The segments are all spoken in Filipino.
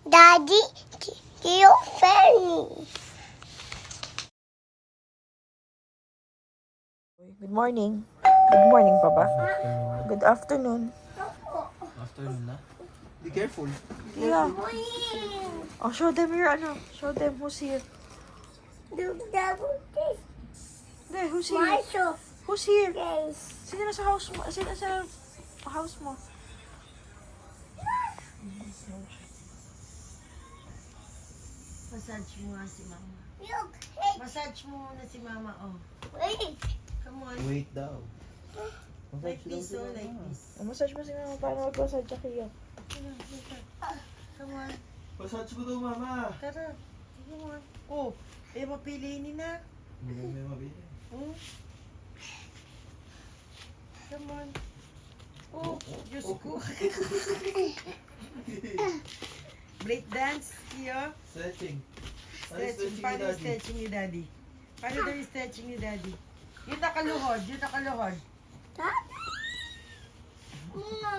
Daddy, you Fanny. Good morning. Good morning pa ba? Good afternoon. Afternoon na. Be careful. Yeah. Oh, show them your Show them who's here. Do double this. There, who's here? Marshall. Who's here? Yes. Sino na sa house mo? Sino sa house mo? Massage mo nga si mama. Look, hey, Massage mo muna si mama, oh. wait. Come on. Wait daw. Like this, oh, like this. Massage mo si mama. Paano mag-massage siya kayo? Come on. Massage ko daw, mama. Tara. Come on. Oh, mapiliin na. Hindi may mabili. Hmm? Come on. Oh, Diyos ko. Break dance, Kio. Stretching. Stretching. Paano yung stretching ni Daddy? Paano daw yung stretching ni Daddy? Yung nakaluhod, yung nakaluhod. Mama.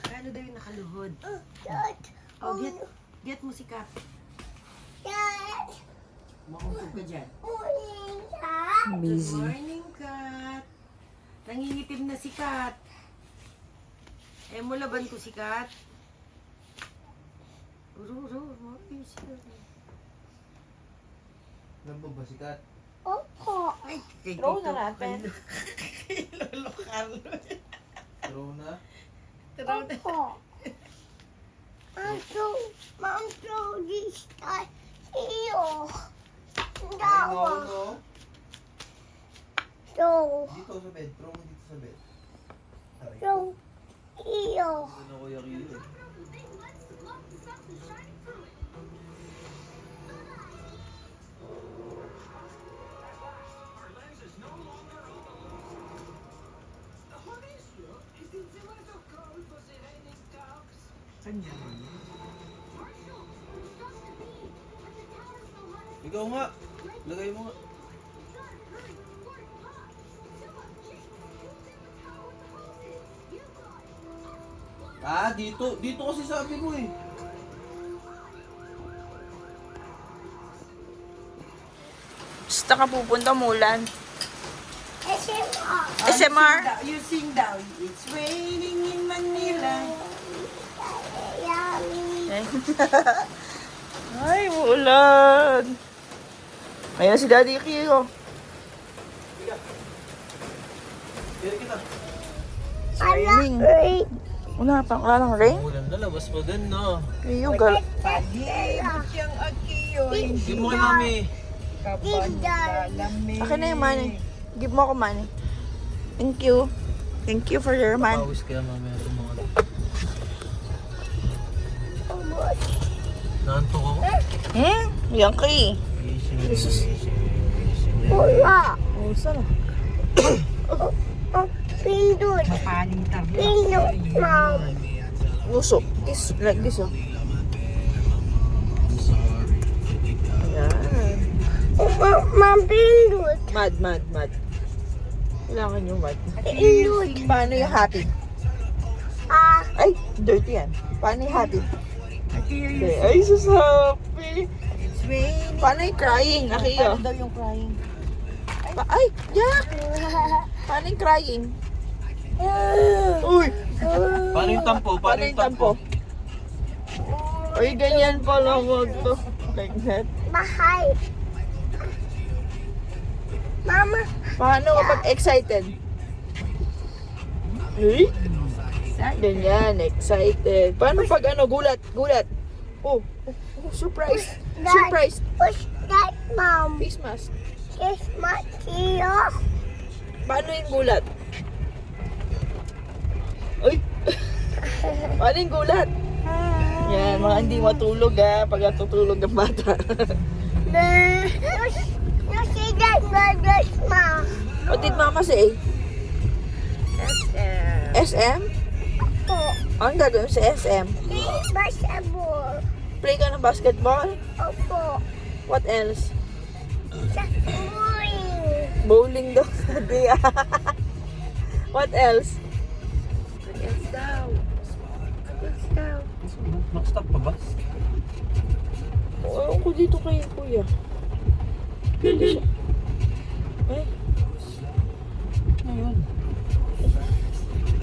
Paano daw yung nakaluhod? Dad. Oh, get mo si Kat. Dad. Mausog ka dyan. Morning, Dad. Good Busy. morning, Kat. Nangingitim na si Kat. Mo laban ko si Kat. Uro, mabis si Kat. Lambog ba si Kat? Opo. Ay, kay Throw Tito na natin. Kay Lolo Carlo. Throw na. Throw na. Opo. Mom, throw this guy here. Ay, That no, one. no. So, Dito sa bed. Throw mo dito sa bed. Aray. so, here. Ito na Kuya Kiyo. Kanya. Ikaw nga. Lagay mo nga. Ah, dito. Dito kasi sabi mo eh. Basta ka pupunta mulan. SMR. SMR? You sing daw. It's raining in Manila. Yummy. Ay, mulan. Ayan si Daddy Kio. Kaya kita. Raining. Great. Wala lang rain. Ulan na, labas pa din, no? Kio, gal. Pag-ibig siyang akiyo. Give mo kay mami. Kabandalamig. Akin na yung money. Give mo ako money. Thank you. Thank you for your money. Pawis kaya mami. Sumunod. Naantok ako. Yan kay. Wala. Oh, sana. Pindut. Mapalitan. Pindut, Mom. Usok. This, like this, oh. Ayan. Mom, pindut. Mad. Kailangan yung mad. Pindut. Paano yung happy? Ah, Ay, dirty yan. Paano yung happy? Akiyo. Ay, sus happy. It's raining. Paano yung crying? Akiyo. Paano daw yung crying? Ay, yeah. Paano yung crying? Uy. Paano yung tampo? Paano yung tampo? Uy, ganyan pala wag to. Like that. Bahay. Mama, Paano kapag excited? Uy. Ganyan, excited. Paano pag gulat? Oh, surprise. Surprise. push that, Mom. Face mask. Kiss my ear. Paano yung gulat? Uy. Paano yung gulat? Yan, mga hindi matulog pag natutulog ng bata. You see that burgers, Mom? What did Mama say? SM? Oh, Ang gagawin sa SM? basketball. Play ka ng basketball? Opo. What else? Sa morning. Bowling daw sabi. What else? What else daw? What else daw? Nakastop pa ba? Ewan ko dito kay kuya. Hindi siya. Ay, Ngayon.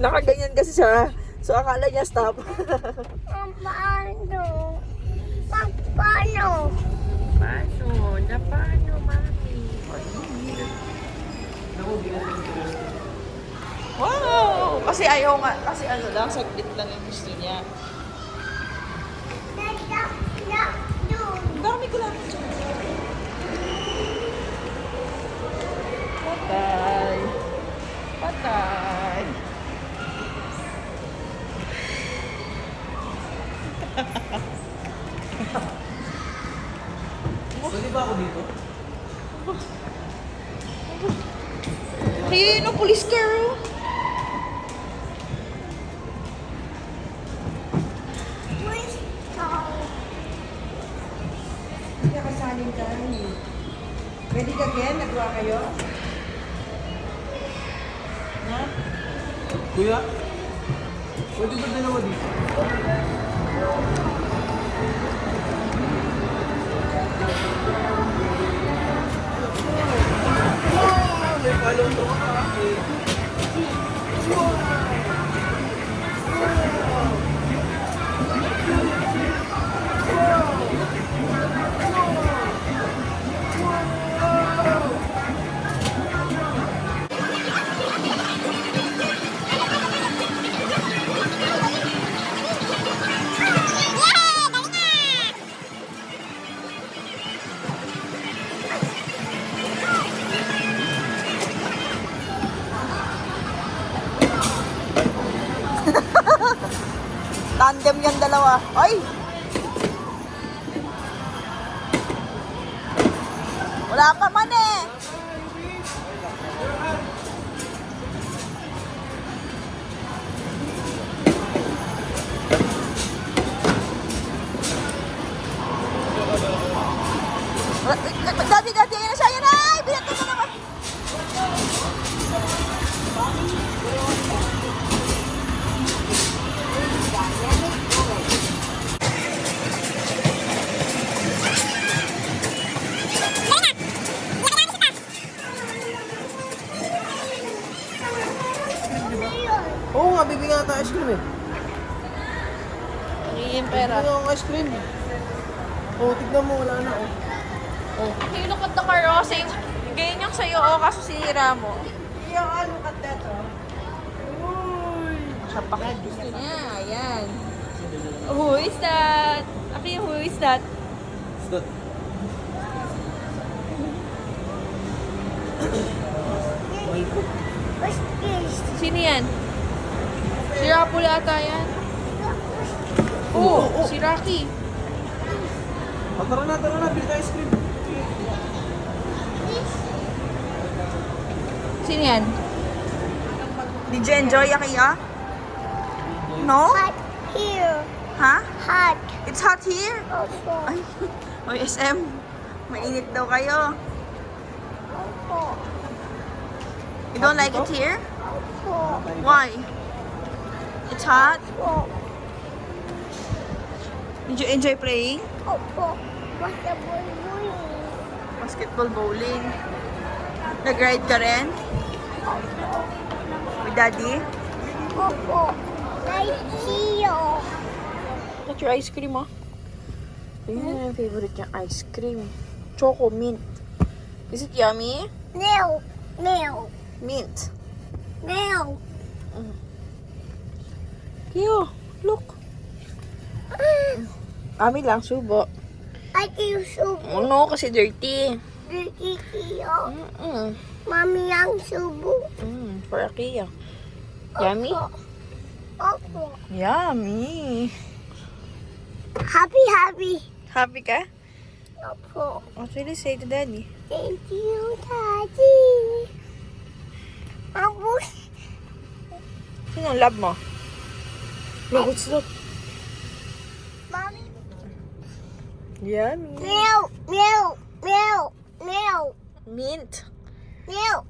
nakaganyan kasi siya. So akala niya stop. Paano? Paano? Paano? Na paano, mami? Wow! Kasi ayaw nga. Kasi ano lang, saglit lang yung gusto niya. Ang dami ko lang. Patay. Patay. Pwede ba ako dito? Hey, no police car. Oh. Hindi ka kasalin ka. Ready ka again? Nagawa kayo? Na? Kuya? Pwede ba dalawa dito? May palong to ka pa. Tandem yung dalawa. Ay! Wala pa man eh. Dati, ayun na siya. Ayun na! Ay, bilat mo naman. Oo nga, bibigyan natin ice cream eh. Hingin pera. Bibigyan ako ice cream. Oo, tignan mo, wala na oh. Hey, look at the car, oh. Same. Ganyan yung sa'yo, oh. Kaso sinira mo. Yung ano ka dito? Siya pa. Gusto niya. Ayan. Who is that? Aki, who is that? Stop. What's this? Sino yan? Si Rapul ata yan. Oo, si Rocky. Oh, tara na, bili tayo ice cream. Sino yan? Did you enjoy, Akiya? No? Hot here. Ha? Hot. It's hot here? Also. Ay, oy SM. Mainit daw kayo. Also. You don't like it here? Also. Why? It's hot? Also. Did you enjoy playing? Also. What's the boy doing? Basketball bowling. Nag-ride ka rin? With daddy? Also. Like here. That's your ice cream, oh. Yun yung favorite niyang ice cream. Choco mint. Is it yummy? Milk. Milk. Mint. Milk. Kiyo, look. Ami lang, subo. I do soup. Oh no, kasi dirty. Dirty here. Mm-mm. Mommy ang subo. For Akiya. Yummy? Also. Yummy. Happy, happy. Happy ka? Also. What will you say to daddy? Thank you, Daddy. Tapos, Sino ang love mo? Look, what's that? Mommy. Yummy. Milk. Milk. Milk. Milk. Mint. Milk.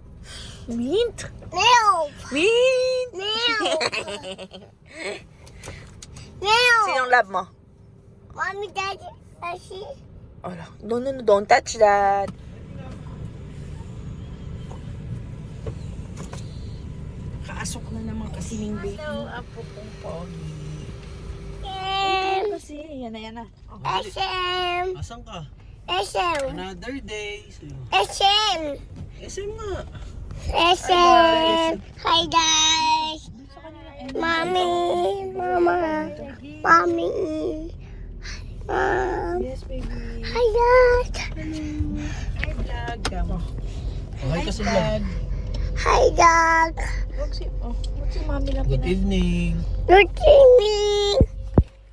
Mint? Milk. Mint! Milk. Milk. Sinong love mo? Mommy, Daddy, Daddy. Ala, no, don't touch that. Kaasok na naman kasi ng baby. Hello, apo kong pogi. Kasi, yan na. Okay. SM. Asan ka? SM. Another day. SM. SM nga. SM. Hi, guys. Mommy. Mama. Mommy. Mom. Yes, baby. Hi, Dad. Hi, vlog. Kamo. Okay kasi vlog. Hi, Dad. Wag si mami lang Good evening. Good evening.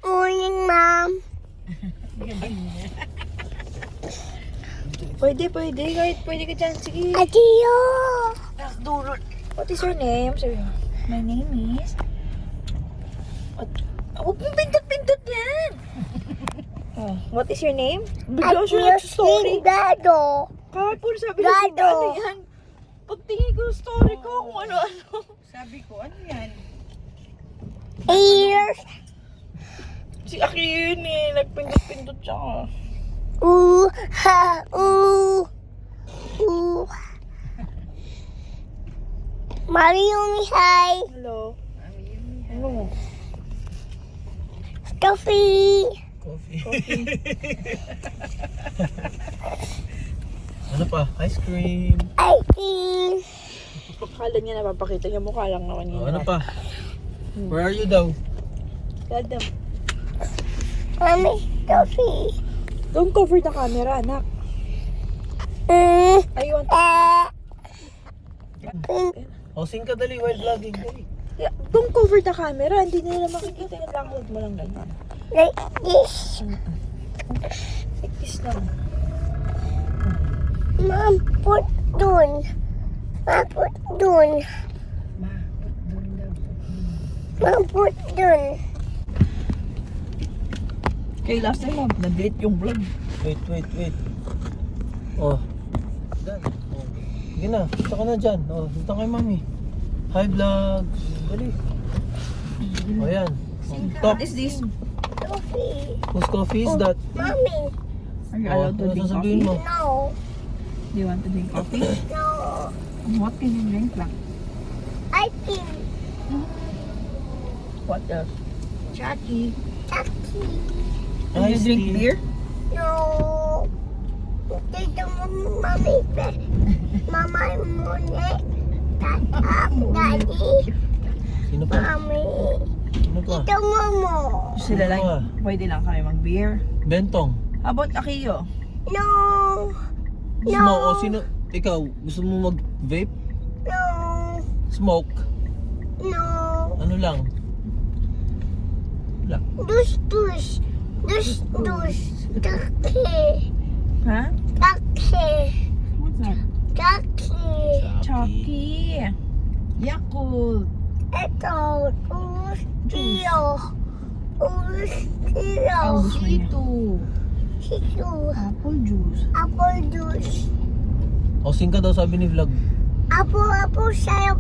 Morning, Mom. Pwede. Kahit pwede ka dyan. Sige. Adiyo. Dulo. What is your name? Sabi mo. My name is... Huwag mong pindot-pindot yan. Oh, what is your name? Bigla siya nag-story. Dado. Kahapon sabi niya, Dado. ano yan? Pagtingin ko story ko kung ano-ano. Sabi ko, ano yan? Ears. Si Aki yun eh. Nagpindot-pindot siya. Ooh. Ha. Ooh. Ooh. Mariumi, hi. Hello. Ano? Coffee. Coffee. Ano pa? Ice cream. I think. Akala niya napapakita niya mukha lang naman Oh, yun. ano pa? Where are you daw? Gadam. Mommy, coffee. Don't cover the camera, anak. Mm. I want O, sing ka dali while vlogging. Dali. Yeah, don't cover the camera. Hindi nila makikita yung lang. Hold mo lang ganyan. Like this. Like this lang. Mom, put dun. Mom, put dun. Mom, put dun. Okay, last time nag-delete yung vlog. Wait. Oh. Done. Oh. Sige na. Punta ka na dyan. Oh, punta kay mami. Hi vlog. Dali. Oh, yan. Oh, talk. What is this? Coffee. Whose coffee is that? Mommy, Are you Oh, allowed to ano drink sasabihin coffee? mo? no. Do you want to drink coffee? No. What can you drink lang? I think What else? Chucky. Chucky. Can you Iced drink tea. beer? No. Dito mo, Mommy. Mama, muna. Daddy. Sino pa? Mommy. Sino pa? Dito mo. Sila lang. Ano ba? Pwede lang kami mag-beer. Bentong. How about Akiyo? No. Gusto mo o sino? Ikaw, gusto mo mag-vape? No. Smoke? No. Ano lang? Wala. Dus. Taki. Ha? Taki. What's that? Taki. Chucky. Yakult. Ito. Ustio. Ito. Ito. Apple juice. Apple juice. O sing ka daw sabi ni vlog. Apo, saya.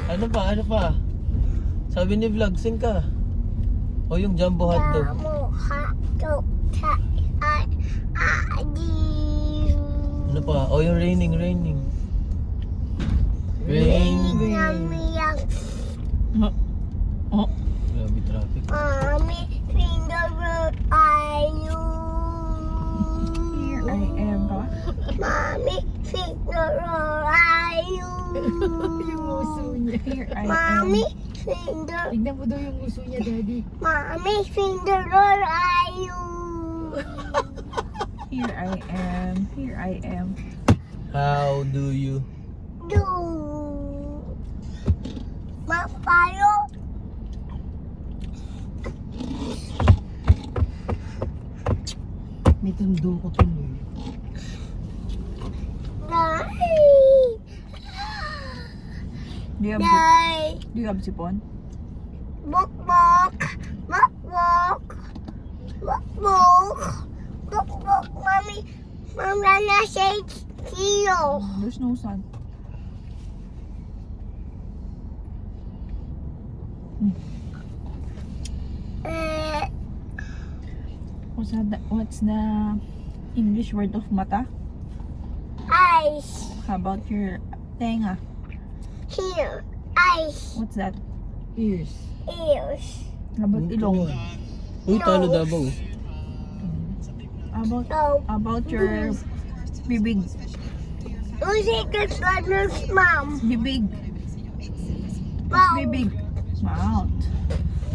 Ano pa? Sabi ni vlog, sing ka. O yung jumbo hotdog. Kamu hotdog. Adi. Ano pa? O yung raining. Rain. Yummy. Oh. Grabe traffic. Mommy, finger ayu. Here I am. Mommy, finger ayu. Yung uso niya. Here I am. Mommy, finger. Tignan mo daw yung uso niya, Daddy. Mommy, finger ayu. Here I am. How do you? Do. Mapayo. May tundo ko tuloy. Dai. Do you have Dai. Do you have sipon? Bok. Mommy. Mama na shades. Here. There's no sun. Uh, What's the English word of mata? eyes. How about your tenga? Here. Eyes. What's that? Ears. Ears. How about ilong? Uy, talo Davao. No. How about your bibig? Who's it that's mom? Bibig. Mom. Bibig. Mouth.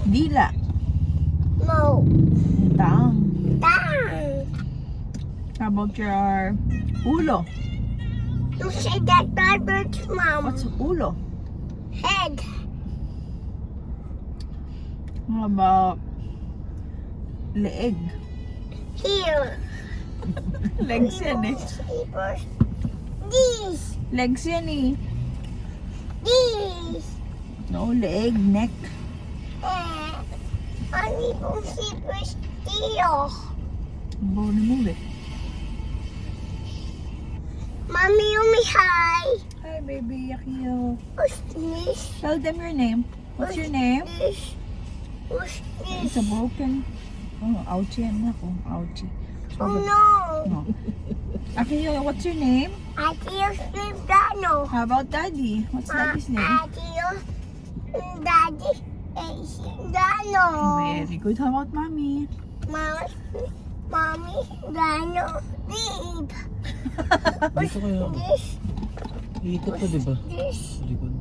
Dila. No. Tongue. Down. How about your ulo? You say that that's mom. What's ulo? Head. How about leeg? Here. Legs yan eh. Sleepers. These. Legs yan eh. These. No, leeg, neck. Only sleepers. Here. Bone move eh. Mommy, Yumi, hi. Hi baby, Yakio. What's this? Tell them your name. What's your name? This. What's It's this? a broken. Oh, ouchie yan ako. Ouchie. Oh no. No. Akio, what's your name? Adios, Dano. How about daddy? What's daddy's name? Adios, Daddy. Dano. Very good. How about mommy? Mommy, Dano. Babe. Dito kaya ako. This. Iikot ko, di ba? This. Sa likod.